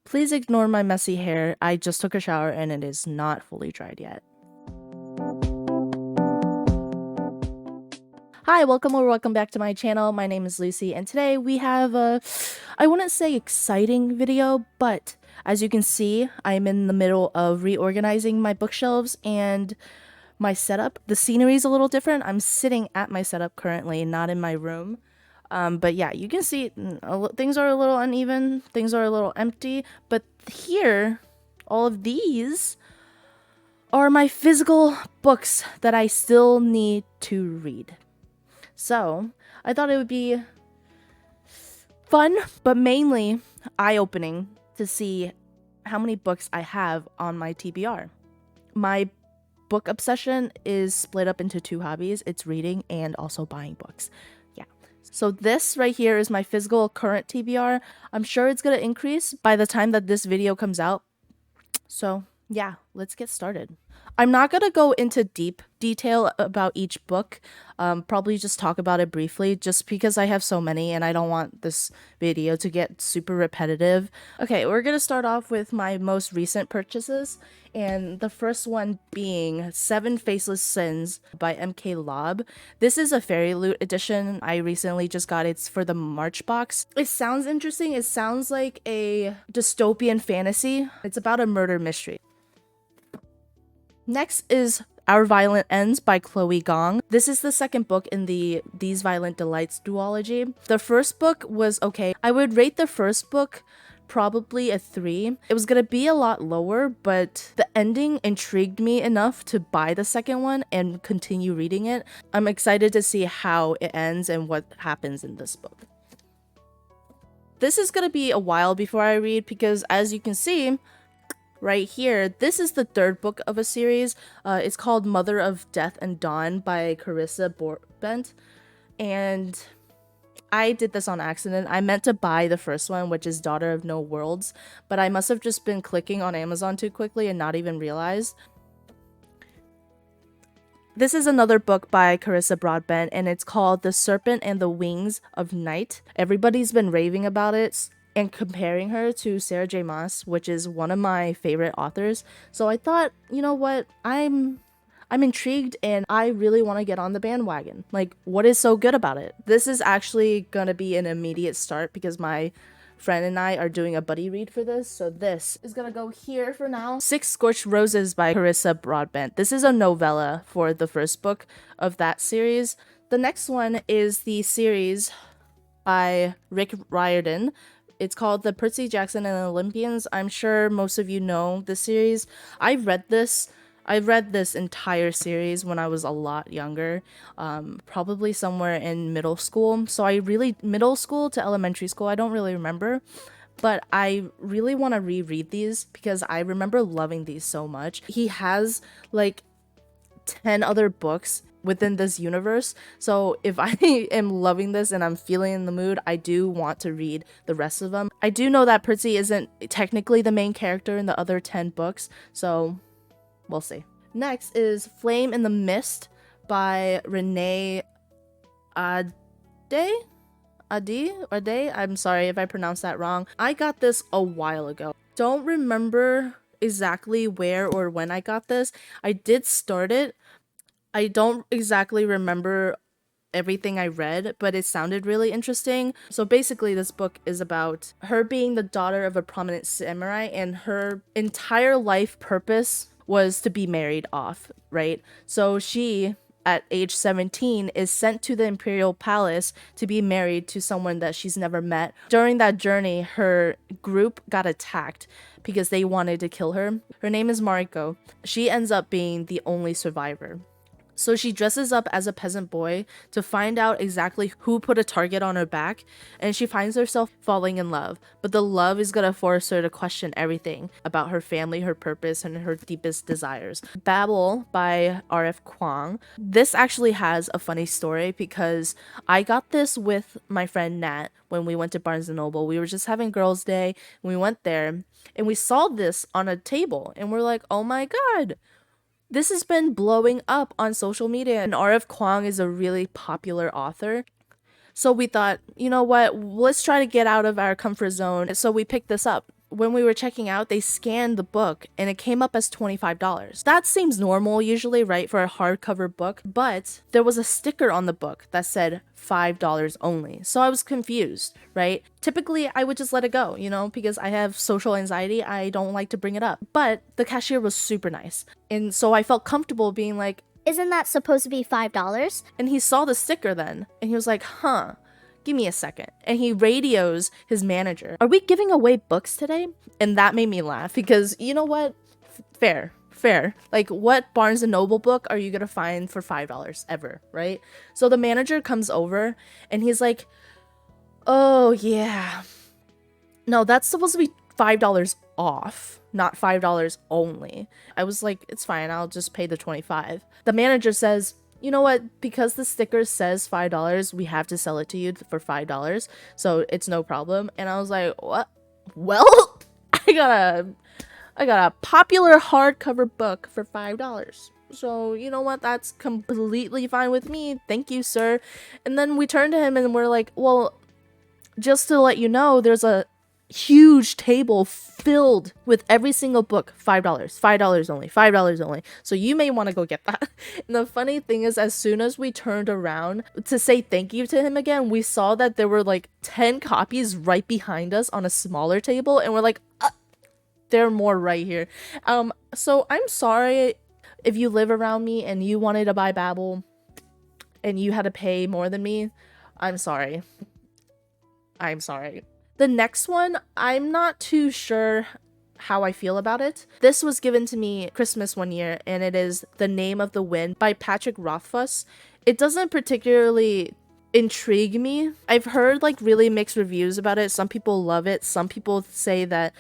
Please ignore my messy hair. I just took a shower and it is not fully dried yet. Hi, welcome back to my channel. My name is Lucy, and today we have a, I wouldn't say exciting video, but as you can see, I'm in the middle of reorganizing my bookshelves and my setup. The scenery is a little different. I'm sitting at my setup currently, not in my room. But yeah, you can see things are a little uneven, things are a little empty, but here, all of these are my physical books that I still need to read. So, I thought it would be fun, but mainly eye-opening to see how many books I have on my TBR. My book obsession is split up into two hobbies. It's reading and also buying books. Yeah. So this right here is my physical current TBR. I'm sure it's going to increase by the time that this video comes out. So yeah, let's get started. I'm not going to go into deep detail about each book, probably just talk about it briefly, just because I have so many and I don't want this video to get super repetitive. Okay, we're going to start off with my most recent purchases, and the first one being Seven Faceless Sins by M.K. Lob. This is a Fairy Loot edition. I recently just got it for the March box. It sounds interesting. It sounds like a dystopian fantasy. It's about a murder mystery. Next is Our Violent Ends by Chloe Gong. This is the second book in the These Violent Delights duology. The first book was okay. I would rate the first book probably a 3. It was gonna be a lot lower, but the ending intrigued me enough to buy the second one and continue reading it. I'm excited to see how it ends and what happens in this book. This is gonna be a while before I read because, as you can see, right here, this is the third book of a series. It's called Mother of Death and Dawn by Carissa Broadbent, and I did this on accident. I meant to buy the first one, which is Daughter of No Worlds, but I must have just been clicking on Amazon too quickly and not even realized. This is another book by Carissa Broadbent, and it's called The Serpent and the Wings of Night. Everybody's been raving about it and comparing her to Sarah J. Maas, which is one of my favorite authors. So I thought, you know what, I'm intrigued and I really want to get on the bandwagon. Like, what is so good about it? This is actually gonna be an immediate start because my friend and I are doing a buddy read for this, so this is gonna go here for now. Six Scorched Roses by Carissa Broadbent. This is a novella for the first book of that series. The next one is the series by Rick Riordan. It's called The Percy Jackson and the Olympians. I'm sure most of you know the series. I read this entire series when I was a lot younger, probably somewhere in middle school. So middle school to elementary school, I don't really remember. But I really want to reread these because I remember loving these so much. He has like 10 other books within this universe, so if I am loving this and I'm feeling in the mood, I do want to read the rest of them. I do know that Percy isn't technically the main character in the other 10 books, so we'll see. Next is Flame in the Mist by Renee Ade? I'm sorry if I pronounced that wrong. I got this a while ago. Don't remember exactly where or when I got this. I did start it. I don't exactly remember everything I read, but it sounded really interesting. So basically this book is about her being the daughter of a prominent samurai, and her entire life purpose was to be married off, right? So she, at age 17, is sent to the imperial palace to be married to someone that she's never met. During that journey, her group got attacked because they wanted to kill her. Her name is Mariko. She ends up being the only survivor. So she dresses up as a peasant boy to find out exactly who put a target on her back, and she finds herself falling in love. But the love is gonna force her to question everything about her family, her purpose, and her deepest desires. Babel by R.F. Kuang. This actually has a funny story because I got this with my friend Nat when we went to Barnes & Noble. We were just having girls' day, and we went there, and we saw this on a table, and we're like, oh my god! This has been blowing up on social media, and R.F. Kuang is a really popular author. So we thought, you know what, let's try to get out of our comfort zone. So we picked this up. when we were checking out, they scanned the book and it came up as $25. That seems normal usually, right, for a hardcover book, but there was a sticker on the book that said $5 only. So I was confused, right? Typically, I would just let it go, you know, because I have social anxiety. I don't like to bring it up. But the cashier was super nice. And so I felt comfortable being like, "Isn't that supposed to be $5? And he saw the sticker then, and he was like, huh, give me a second. And he radios his manager. Are we giving away books today? And that made me laugh because you know what? Fair. Like, what Barnes & Noble book are you gonna find for $5 ever, right? So the manager comes over and he's like, oh yeah. No, that's supposed to be $5 off, not $5 only. I was like, it's fine, I'll just pay the $25. The manager says, you know what, because the sticker says $5, we have to sell it to you for $5, so it's no problem. And I was like, what? Well, I got a popular hardcover book for $5. So, you know what? That's completely fine with me. Thank you, sir. And then we turned to him and we're like, well, just to let you know, there's a huge table filled with every single book. $5 only, $5 only. So you may want to go get that. And the funny thing is, as soon as we turned around to say thank you to him again, we saw that there were like 10 copies right behind us on a smaller table, and we're like, there are more right here. So I'm sorry if you live around me and you wanted to buy Babbel and you had to pay more than me. I'm sorry. The next one, I'm not too sure how I feel about it. This was given to me Christmas one year, and it is The Name of the Wind by Patrick Rothfuss. It doesn't particularly intrigue me. I've heard like really mixed reviews about it. Some people love it. Some people say that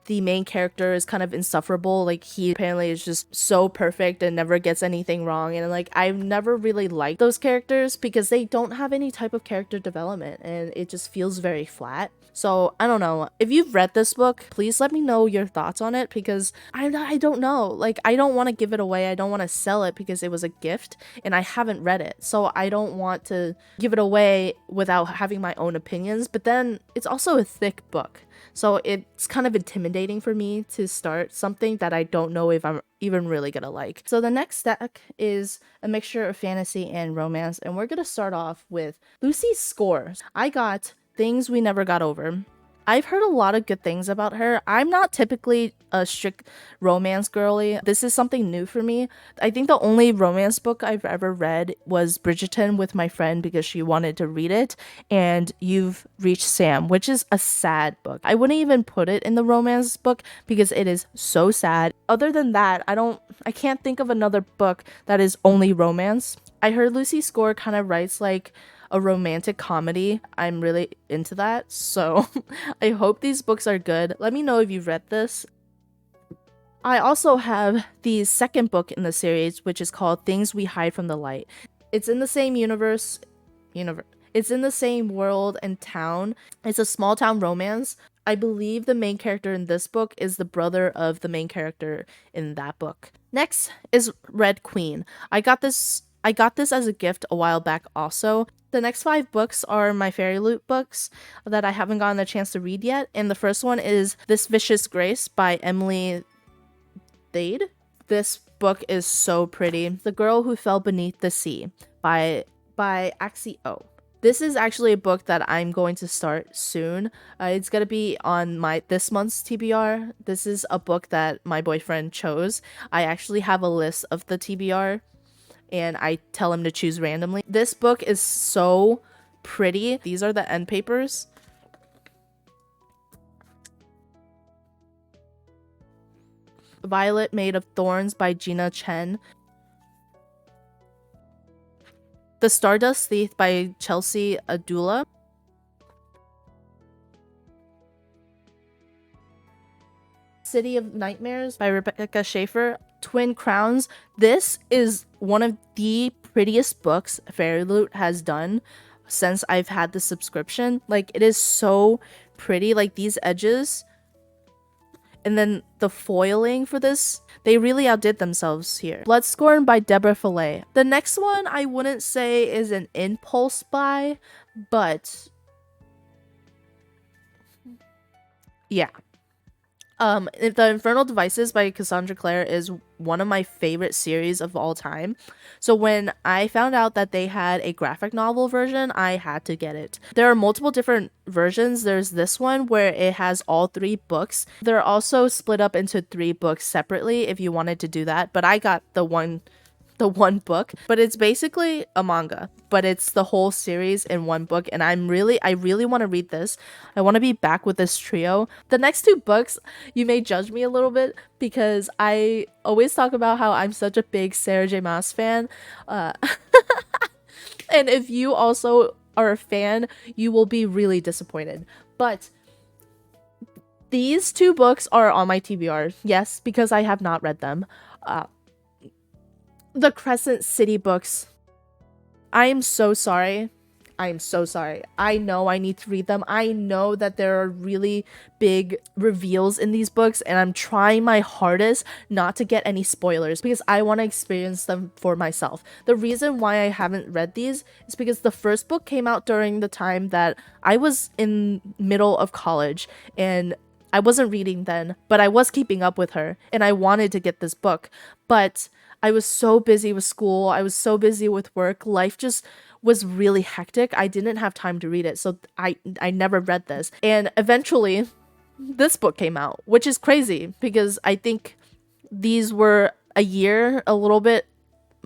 the main character is kind of insufferable. Like, he apparently is just so perfect and never gets anything wrong. And like, I've never really liked those characters because they don't have any type of character development and it just feels very flat. So I don't know. If you've read this book, please let me know your thoughts on it, because I don't know. Like, I don't want to give it away. I don't want to sell it because it was a gift and I haven't read it. So I don't want to give it away without having my own opinions. But then it's also a thick book. So it's kind of intimidating for me to start something that I don't know if I'm even really gonna like. So the next deck is a mixture of fantasy and romance, and we're gonna start off with Lucy's Score. I got Things We Never Got Over. I've heard a lot of good things about her. I'm not typically a strict romance girly. This is something new for me. I think the only romance book I've ever read was Bridgerton with my friend because she wanted to read it, and You've Reached Sam, which is a sad book. I wouldn't even put it in the romance book because it is so sad. Other than that, I can't think of another book that is only romance. I heard Lucy Score kind of writes like a romantic comedy. I'm really into that, so I hope these books are good. Let me know if you've read this. I also have the second book in the series, which is called Things We Hide from the Light. It's in the same universe. It's in the same world and town. It's a small town romance. I believe the main character in this book is the brother of the main character in that book. Next is Red Queen. I got this as a gift a while back also. The next 5 books are my Fairy Loot books that I haven't gotten a chance to read yet. And the first one is This Vicious Grace by Emily Thade. This book is so pretty. The Girl Who Fell Beneath the Sea by Axio. This is actually a book that I'm going to start soon. It's going to be on this month's TBR. This is a book that my boyfriend chose. I actually have a list of the TBR, and I tell him to choose randomly. This book is so pretty. These are the end papers. Violet Made of Thorns by Gina Chen. The Stardust Thief by Chelsea Adula. City of Nightmares by Rebecca Schaefer. Twin Crowns. This is one of the prettiest books Fairy Loot has done since I've had the subscription. Like, it is so pretty. Like, these edges and then the foiling for this, they really outdid themselves here. Bloodscorn by Deborah Fillet. The next one I wouldn't say is an impulse buy, but yeah. The Infernal Devices by Cassandra Clare is one of my favorite series of all time. So when I found out that they had a graphic novel version, I had to get it. There are multiple different versions. There's this one where it has all 3 books. They're also split up into 3 books separately if you wanted to do that, but I got the one book, but it's basically a manga, but it's the whole series in one book, and I really want to read this. I want to be back with this trio. The next 2 books, you may judge me a little bit because I always talk about how I'm such a big Sarah J Maas fan, and if you also are a fan, you will be really disappointed. But these 2 books are on my TBR, yes, because I have not read them. The Crescent City books. I am so sorry. I am so sorry. I know I need to read them. I know that there are really big reveals in these books, and I'm trying my hardest not to get any spoilers because I want to experience them for myself. The reason why I haven't read these is because the first book came out during the time that I was in middle of college, and I wasn't reading then, but I was keeping up with her, and I wanted to get this book, but I was so busy with school. I was so busy with work. Life just was really hectic. I didn't have time to read it. So I never read this. And eventually this book came out, which is crazy because I think these were a little bit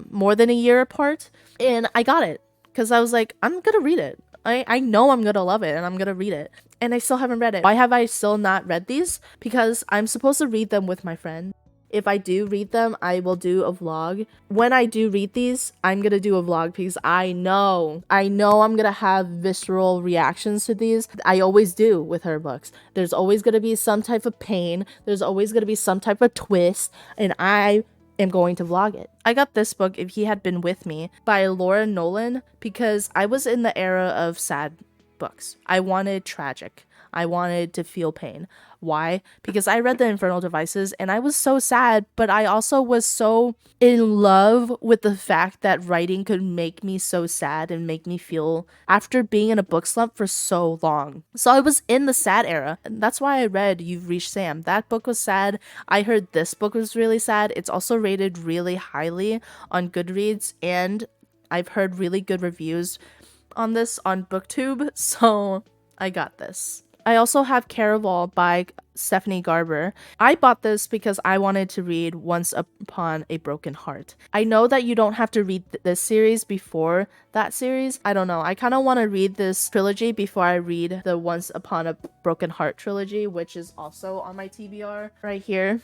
more than a year apart. And I got it because I was like, I'm going to read it. I know I'm going to love it and I'm going to read it. And I still haven't read it. Why have I still not read these? Because I'm supposed to read them with my friend. If I do read them, I will do a vlog. When I do read these, I'm gonna do a vlog because I know I'm gonna have visceral reactions to these. I always do with her books. There's always gonna be some type of pain. There's always gonna be some type of twist, and I am going to vlog it. I got this book, If He Had Been With Me, by Laura Nolan, because I was in the era of sad books. I wanted tragic. I wanted to feel pain. Why? Because I read The Infernal Devices and I was so sad, but I also was so in love with the fact that writing could make me so sad and make me feel after being in a book slump for so long. So I was in the sad era, and that's why I read You've Reached Sam. That book was sad. I heard this book was really sad. It's also rated really highly on Goodreads, and I've heard really good reviews on this on BookTube, so I got this. I also have Caraval by Stephanie Garber. I bought this because I wanted to read Once Upon a Broken Heart. I know that you don't have to read this series before that series. I don't know. I kind of want to read this trilogy before I read the Once Upon a Broken Heart trilogy, which is also on my TBR right here.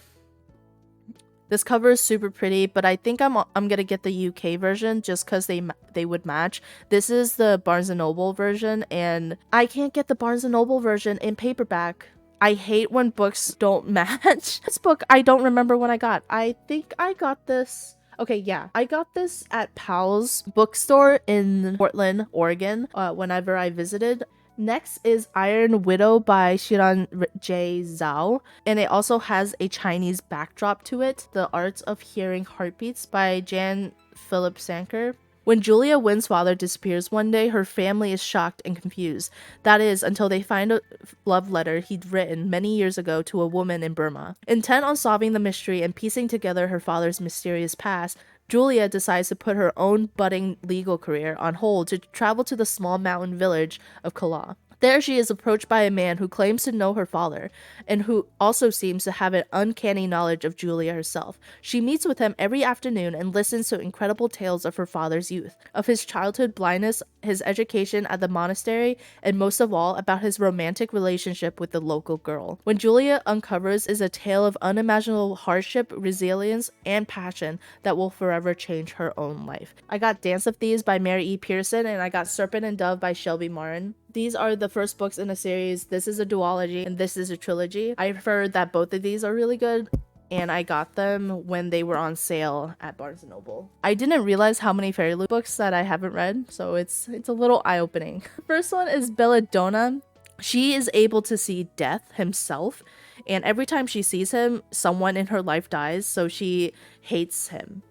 This cover is super pretty, but I think I'm gonna get the UK version just because they would match. This is the Barnes & Noble version, and I can't get the Barnes & Noble version in paperback. I hate when books don't match. This book, I don't remember when I got. I think I got this... Okay, yeah. I got this at Powell's bookstore in Portland, Oregon, whenever I visited. Next is Iron Widow by Shiran J. Zhao, and it also has a Chinese backdrop to it. The Arts of Hearing Heartbeats by Jan Philip Sanker. When Julia Wynn's father disappears one day, her family is shocked and confused. That is, until they find a love letter he'd written many years ago to a woman in Burma. Intent on solving the mystery and piecing together her father's mysterious past, Julia decides to put her own budding legal career on hold to travel to the small mountain village of Kala. There she is approached by a man who claims to know her father, and who also seems to have an uncanny knowledge of Julia herself. She meets with him every afternoon and listens to incredible tales of her father's youth, of his childhood blindness, his education at the monastery, and most of all, about his romantic relationship with the local girl. When Julia uncovers is a tale of unimaginable hardship, resilience, and passion that will forever change her own life. I got Dance of Thieves by Mary E. Pearson, and I got Serpent and Dove by Shelby Martin. These are the first books in a series. This is a duology and this is a trilogy. I've heard that both of these are really good, and I got them when they were on sale at Barnes & Noble. I didn't realize how many Fairy Loot books that I haven't read, so it's a little eye-opening. The first one is Belladonna. She is able to see death himself, and every time she sees him, someone in her life dies, so she hates him.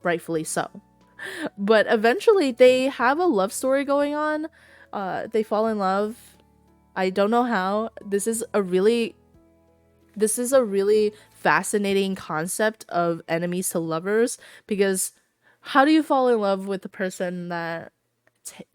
Rightfully so. But eventually they have a love story going on. They fall in love. I don't know how. This is a really This is a really fascinating concept of enemies to lovers, because how do you fall in love with the person that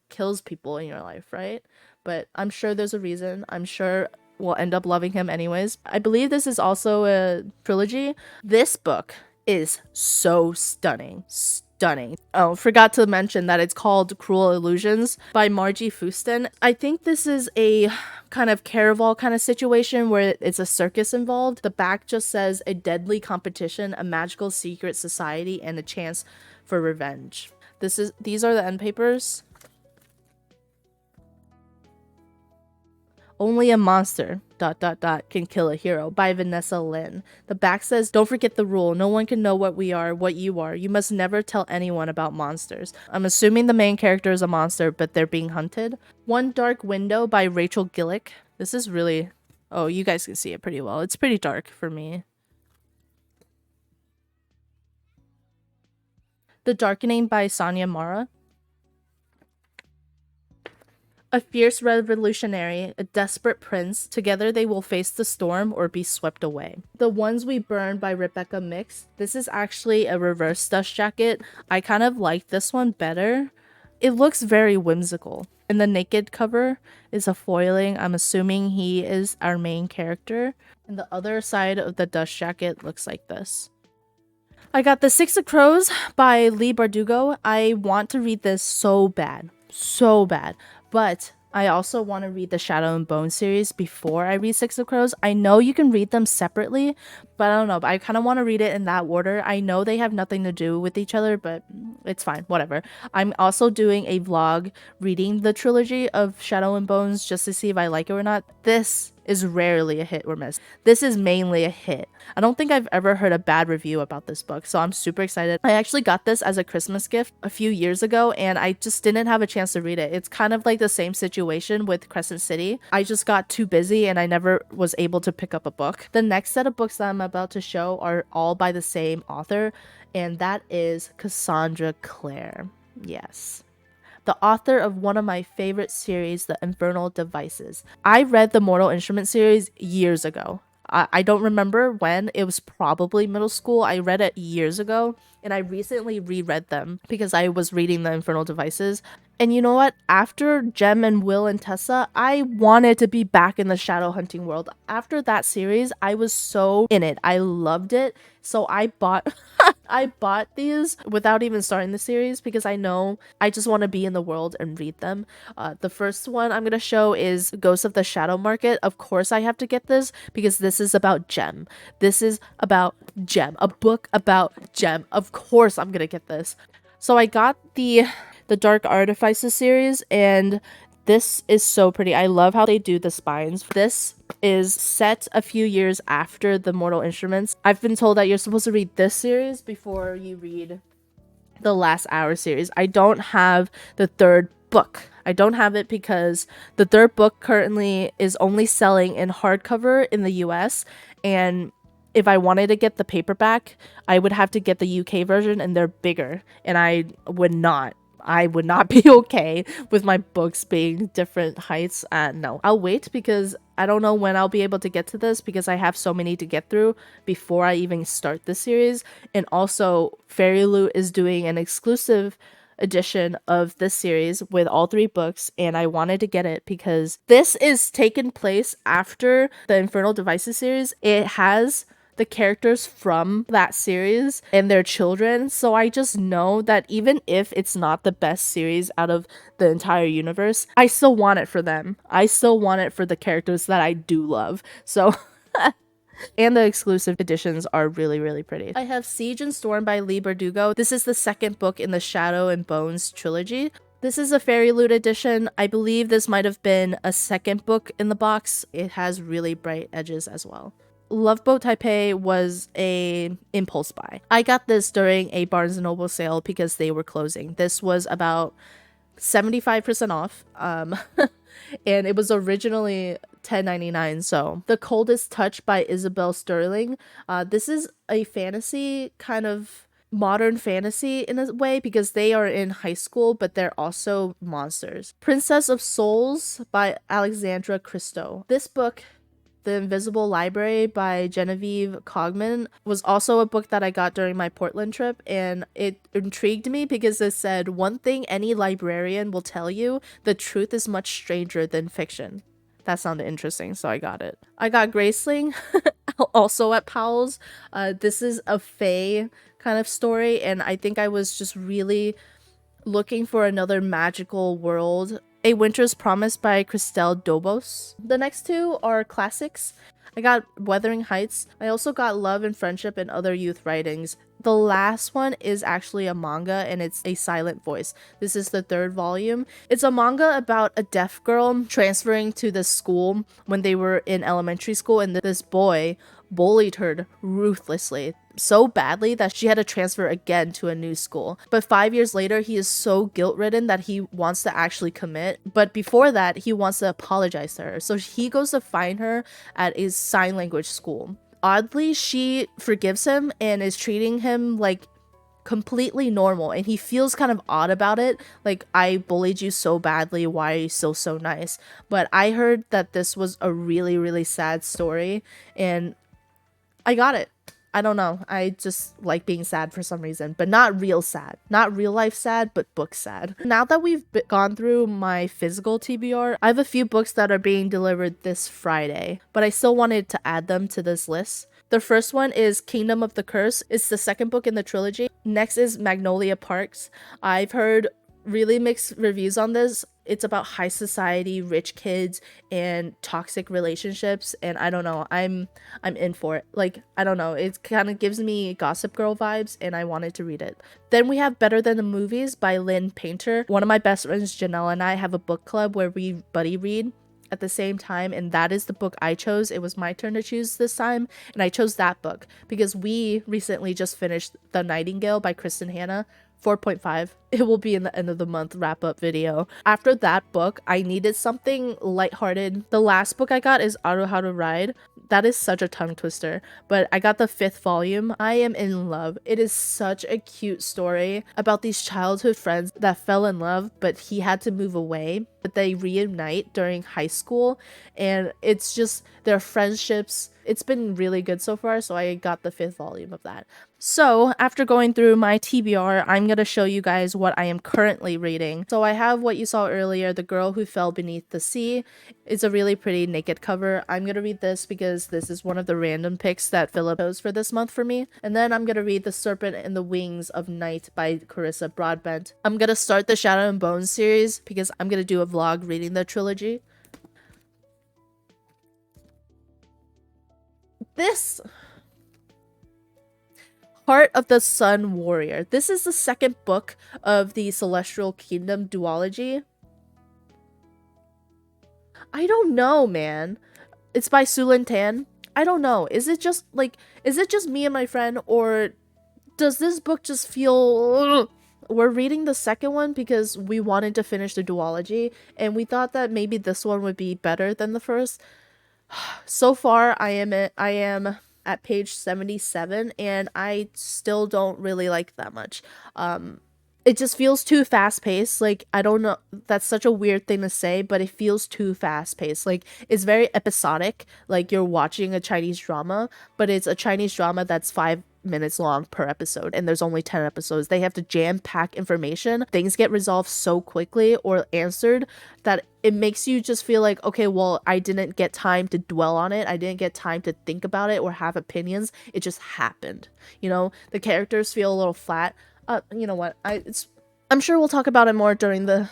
kills people in your life, right? But I'm sure there's a reason. I'm sure we'll end up loving him anyways. I believe this is also a trilogy. This book is so stunning. Stunning. Oh, forgot to mention that it's called Cruel Illusions by Margie Fuston. I think this is a kind of Caraval kind of situation where it's a circus involved. The back just says a deadly competition, a magical secret society, and a chance for revenge. These are the end papers. Only a monster ... can kill a hero by Vanessa Lynn. The back says, don't forget the rule. No one can know what we are, what you are. You must never tell anyone about monsters. I'm assuming the main character is a monster, but they're being hunted. One Dark Window by Rachel Gillick. This is really... Oh, you guys can see it pretty well. It's pretty dark for me. The Darkening by Sonia Mara. A fierce revolutionary, a desperate prince, together they will face the storm or be swept away. The Ones We Burn by Rebecca Mix. This is actually a reverse dust jacket. I kind of like this one better. It looks very whimsical. And the naked cover is a foiling. I'm assuming he is our main character. And the other side of the dust jacket looks like this. I got The Six of Crows by Leigh Bardugo. I want to read this so bad. So bad. But I also want to read the Shadow and Bone series before I read Six of Crows. I know you can read them separately, but I don't know. But I kind of want to read it in that order. I know they have nothing to do with each other, but it's fine. Whatever. I'm also doing a vlog reading the trilogy of Shadow and Bones just to see if I like it or not. This is rarely a hit or miss. This is mainly a hit. I don't think I've ever heard a bad review about this book, so I'm super excited. I actually got this as a Christmas gift a few years ago, and I just didn't have a chance to read it. It's kind of like the same situation with Crescent City. I just got too busy and I never was able to pick up a book. The next set of books that I'm about to show are all by the same author, and that is Cassandra Clare. Yes. The author of one of my favorite series, The Infernal Devices. I read the Mortal Instruments series years ago. I don't remember when. It was probably middle school. I read it years ago, and I recently reread them because I was reading The Infernal Devices. And you know what? After Jem and Will and Tessa, I wanted to be back in the shadow hunting world. After that series, I was so in it. I loved it. So I bought I bought these without even starting the series because I know I just want to be in the world and read them. The first one I'm going to show is Ghosts of the Shadow Market. Of course I have to get this because this is about Jem. This is about Jem. A book about Jem. Of course I'm going to get this. So I got the Dark Artifices series, and this is so pretty. I love how they do the spines. This is set a few years after the Mortal Instruments. I've been told that you're supposed to read this series before you read the Last Hour series. I don't have the third book. I don't have it because the third book currently is only selling in hardcover in the US, and if I wanted to get the paperback, I would have to get the UK version, and they're bigger, and I would not be okay with my books being different heights. No, I'll wait because I don't know when I'll be able to get to this because I have so many to get through before I even start the series. And also, Fairy Loot is doing an exclusive edition of this series with all 3 books, and I wanted to get it because this is taken place after the Infernal Devices series. It has the characters from that series and their children, so I just know that even if it's not the best series out of the entire universe, I still want it for them. I still want it for the characters that I do love. So and the exclusive editions are really, really pretty. I have Siege and Storm by Leigh Bardugo. This is the second book in the Shadow and Bones trilogy. This is a Fairy Loot edition. I believe this might have been a second book in the box. It has really bright edges as well. Love Boat Taipei was a impulse buy. I got this during a Barnes & Noble sale because they were closing. This was about 75% off, and it was originally $10.99. So The Coldest Touch by Isabel Sterling. This is a fantasy, kind of modern fantasy in a way because they are in high school, but they're also monsters. Princess of Souls by Alexandra Christo. This book The Invisible Library by Genevieve Cogman was also a book that I got during my Portland trip, and it intrigued me because it said, one thing any librarian will tell you, the truth is much stranger than fiction. That sounded interesting, so I got it. I got Graceling, also at Powell's. This is a fae kind of story, and I think I was just really looking for another magical world. A Winter's Promise by Christelle Dobos. The next two are classics. I got Wuthering Heights. I also got Love and Friendship and Other Youth Writings. The last one is actually a manga, and it's A Silent Voice. This is the third volume. It's a manga about a deaf girl transferring to the school when they were in elementary school, and this boy bullied her ruthlessly, so badly that she had to transfer again to a new school. But 5 years later, he is so guilt-ridden that he wants to actually commit. But before that, he wants to apologize to her. So he goes to find her at a sign language school. Oddly, she forgives him and is treating him like completely normal, and he feels kind of odd about it. Like, I bullied you so badly, why are you still so nice? But I heard that this was a really, really sad story, and I got it. I don't know. I just like being sad for some reason, but not real sad. Not real life sad, but book sad. Now that we've gone through my physical TBR, I have a few books that are being delivered this Friday, but I still wanted to add them to this list. The first one is Kingdom of the Curse. It's the second book in the trilogy. Next is Magnolia Parks. I've heard really mixed reviews on this. It's about high society, rich kids, and toxic relationships, and I don't know, I'm in for it. Like, I don't know, it kind of gives me Gossip Girl vibes, and I wanted to read it. Then we have Better Than the Movies by Lynn Painter. One of my best friends, Janelle, and I have a book club where we buddy read at the same time, and that is the book I chose. It was my turn to choose this time, and I chose that book because we recently just finished The Nightingale by Kristen Hanna. 4.5. It will be in the end of the month wrap-up video. After that book, I needed something lighthearted. The last book I got is Aru How to Ride. That is such a tongue twister, but I got the 5th volume. I am in love. It is such a cute story about these childhood friends that fell in love, but he had to move away. But they reunite during high school, and it's just their friendships. It's been really good so far, so I got the 5th volume of that. So after going through my TBR, I'm going to show you guys what I am currently reading. So I have what you saw earlier, The Girl Who Fell Beneath the Sea. It's a really pretty naked cover. I'm going to read this because this is one of the random picks that Philip chose for this month for me. And then I'm going to read The Serpent and the Wings of Night by Carissa Broadbent. I'm going to start the Shadow and Bones series because I'm going to do a vlog reading the trilogy. This Heart of the Sun Warrior. This is the second book of the Celestial Kingdom duology. I don't know, man. It's by Sulin Tan. I don't know. Is it just me and my friend, or does this book just feel... We're reading the second one because we wanted to finish the duology, and we thought that maybe this one would be better than the first. So far, I am at page 77, and I still don't really like that much. It just feels too fast-paced. Like, I don't know, that's such a weird thing to say, but it feels too fast-paced. Like, it's very episodic, like you're watching a Chinese drama, but it's a Chinese drama that's 5 minutes long per episode, and there's only 10 episodes. They have to jam-pack information. Things get resolved so quickly or answered that it makes you just feel like, okay, well, I didn't get time to dwell on it. I didn't get time to think about it or have opinions. It just happened. You know, the characters feel a little flat. You know what? I'm sure we'll talk about it more during the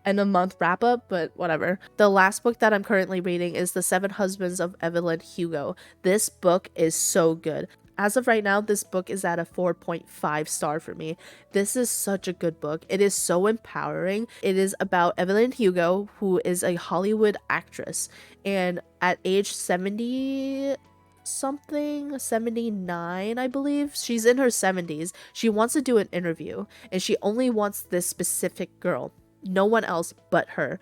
end of month wrap up, but whatever. The last book that I'm currently reading is The Seven Husbands of Evelyn Hugo. This book is so good. As of right now, this book is at a 4.5 star for me. This is such a good book. It is so empowering. It is about Evelyn Hugo, who is a Hollywood actress, and at age 70 something, 79, I believe, she's in her 70s, she wants to do an interview, and she only wants this specific girl, no one else but her.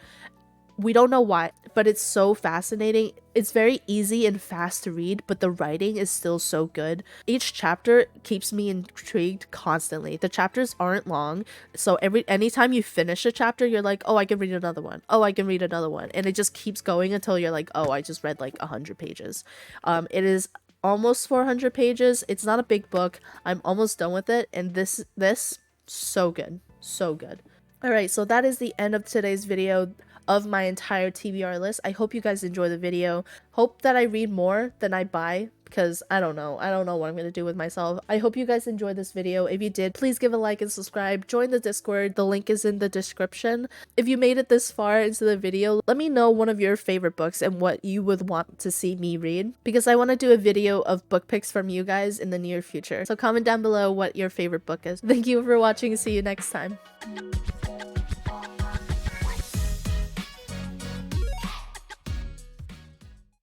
We don't know why, but it's so fascinating. It's very easy and fast to read, but the writing is still so good. Each chapter keeps me intrigued constantly. The chapters aren't long, so anytime you finish a chapter, you're like, oh, I can read another one. Oh, I can read another one. And it just keeps going until you're like, oh, I just read like 100 pages. It is almost 400 pages. It's not a big book. I'm almost done with it, and this so good. So good. Alright, so that is the end of today's video of my entire TBR list. I hope you guys enjoy the video. Hope that I read more than I buy, because I don't know what I'm gonna do with myself. I hope you guys enjoyed this video. If you did, please give a like and subscribe. Join the Discord. The link is in the description. If you made it this far into the video, let me know one of your favorite books and what you would want to see me read, because I want to do a video of book picks from you guys in the near future. So comment down below what your favorite book is. Thank you for watching. See you next time.